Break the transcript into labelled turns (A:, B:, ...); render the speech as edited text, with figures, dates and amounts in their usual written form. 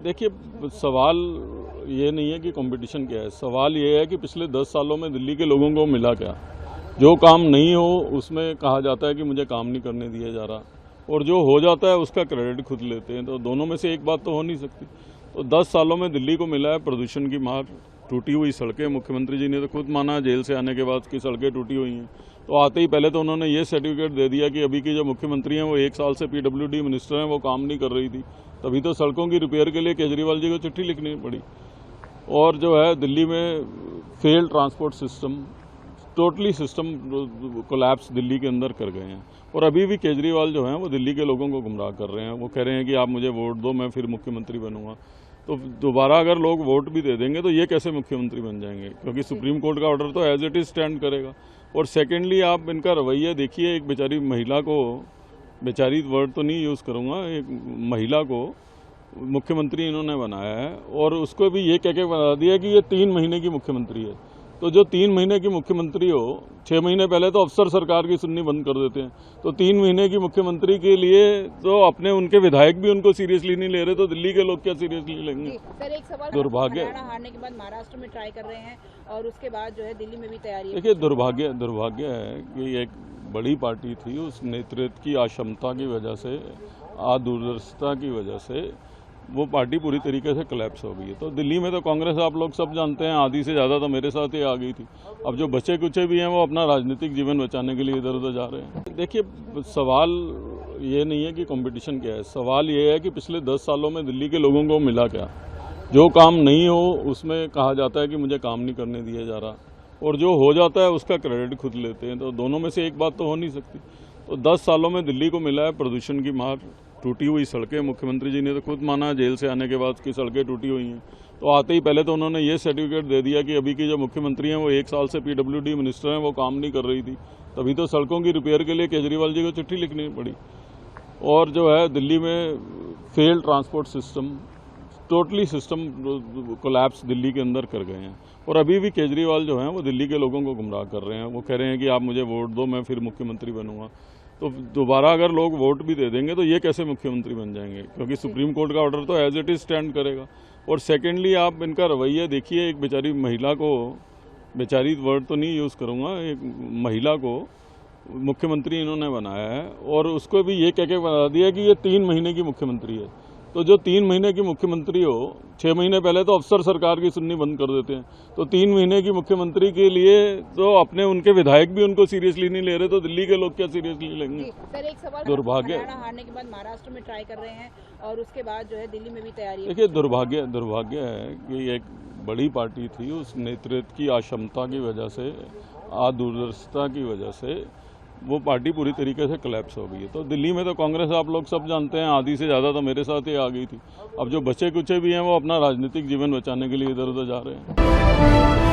A: देखिए, सवाल ये नहीं है कि कंपटीशन क्या है, सवाल ये है कि पिछले 10 सालों में दिल्ली के लोगों को मिला क्या। जो काम नहीं हो उसमें कहा जाता है कि मुझे काम नहीं करने दिया जा रहा, और जो हो जाता है उसका क्रेडिट खुद लेते हैं। तो दोनों में से एक बात तो हो नहीं सकती। तो 10 सालों में दिल्ली को मिला है प्रदूषण की मार, टूटी हुई सड़कें। मुख्यमंत्री जी ने तो खुद माना जेल से आने के बाद कि सड़कें टूटी हुई हैं। तो आते ही पहले तो उन्होंने ये सर्टिफिकेट दे दिया कि अभी की जो मुख्यमंत्री हैं वो 1 साल से पीडब्ल्यूडी मिनिस्टर हैं, वो काम नहीं कर रही थी। तभी तो सड़कों की रिपेयर के लिए केजरीवाल जी को चिट्ठी लिखनी पड़ी। और जो है दिल्ली में fail transport system, totally system collapse Delhi के अंदर कर गए हैं। और अभी भी केजरीवाल जो हैं वो दिल्ली के लोगों को गुमराह कर रहे हैं। वो कह रहे हैं कि आप मुझे वोट दो, मैं फिर मुख्यमंत्री बनूंगा। तो दोबारा अगर लोग वोट भी दे देंगे तो ये कैसे मुख्यमंत्री बन जाएंगे, क्योंकि सुप्रीम कोर्ट का ऑर्डर तो एज इट इज स्टैंड करेगा। और सेकेंडली आप इनका रवैया देखिए, एक बेचारी महिला को, बेचारी वर्ड तो नहीं यूज़ करूँगा, एक महिला को मुख्यमंत्री इन्होंने बनाया है, और उसको भी ये कह के बना दिया कि ये 3 महीने की मुख्यमंत्री है। तो जो 3 महीने की मुख्यमंत्री हो, 6 महीने पहले तो अफसर सरकार की सुननी बंद कर देते हैं। तो 3 महीने की मुख्यमंत्री के लिए तो अपने उनके विधायक भी उनको सीरियसली नहीं ले रहे, तो दिल्ली के लोग क्या सीरियसली लेंगे।
B: सर, एक सवाल,
A: दुर्भाग्य,
B: हरियाणा हारने के बाद महाराष्ट्र में ट्राई कर रहे हैं और उसके बाद जो है दिल्ली में भी तैयारी।
A: देखिए, दुर्भाग्य है कि एक बड़ी पार्टी थी, उस नेतृत्व की अक्षमता की वजह से, दूरदर्शिता की वजह से वो पार्टी पूरी तरीके से कोलैप्स हो गई है। तो दिल्ली में तो कांग्रेस आप लोग सब जानते हैं, आधी से ज़्यादा तो मेरे साथ ही आ गई थी। अब जो बचे कुचे भी हैं वो अपना राजनीतिक जीवन बचाने के लिए इधर उधर जा रहे हैं। देखिए, सवाल ये नहीं है कि कंपटीशन क्या है, सवाल ये है कि पिछले 10 सालों में दिल्ली के लोगों को मिला क्या। जो काम नहीं हो उसमें कहा जाता है कि मुझे काम नहीं करने दिया जा रहा, और जो हो जाता है उसका क्रेडिट खुद लेते हैं। तो दोनों में से एक बात तो हो नहीं सकती। तो 10 सालों में दिल्ली को मिला है प्रदूषण की मार, टूटी हुई सड़कें। मुख्यमंत्री जी ने तो खुद माना जेल से आने के बाद कि सड़कें टूटी हुई हैं। तो आते ही पहले तो उन्होंने ये सर्टिफिकेट दे दिया कि अभी की जो मुख्यमंत्री हैं वो 1 साल से पीडब्ल्यूडी मिनिस्टर हैं, वो काम नहीं कर रही थी। तभी तो सड़कों की रिपेयर के लिए केजरीवाल जी को चिट्ठी लिखनी पड़ी। और जो है दिल्ली में fail transport system, totally system collapse Delhi के अंदर कर गए हैं। और अभी भी केजरीवाल जो हैं वो दिल्ली के लोगों को गुमराह कर रहे हैं। वो कह रहे हैं कि आप मुझे वोट दो, मैं फिर मुख्यमंत्री बनूंगा। तो दोबारा अगर लोग वोट भी दे देंगे तो ये कैसे मुख्यमंत्री बन जाएंगे, क्योंकि सुप्रीम कोर्ट का ऑर्डर तो एज इट इज स्टैंड करेगा। और सेकेंडली आप इनका रवैया देखिए, एक बेचारी महिला को, बेचारी वर्ड तो नहीं यूज़ करूँगा, एक महिला को मुख्यमंत्री इन्होंने बनाया है, और उसको भी ये कह के बना दिया कि ये 3 महीने की मुख्यमंत्री है। तो जो 3 महीने की मुख्यमंत्री हो, 6 महीने पहले तो अफसर सरकार की सुननी बंद कर देते हैं। तो 3 महीने की मुख्यमंत्री के लिए तो अपने उनके विधायक भी उनको सीरियसली नहीं ले रहे, तो दिल्ली के लोग क्या सीरियसली लेंगे।
B: सर, एक सवाल,
A: दुर्भाग्य,
B: हरियाणा हारने के बाद महाराष्ट्र में ट्राई कर रहे हैं और उसके बाद जो है दिल्ली में भी तैयारी।
A: देखिए, दुर्भाग्य है कि एक बड़ी पार्टी थी, उस नेतृत्व की अक्षमता की वजह से, दूरदर्शिता की वजह से वो पार्टी पूरी तरीके से कोलैप्स हो गई है। तो दिल्ली में तो कांग्रेस आप लोग सब जानते हैं, आधी से ज़्यादा तो मेरे साथ ही आ गई थी। अब जो बचे कुचे भी हैं वो अपना राजनीतिक जीवन बचाने के लिए इधर उधर जा रहे हैं।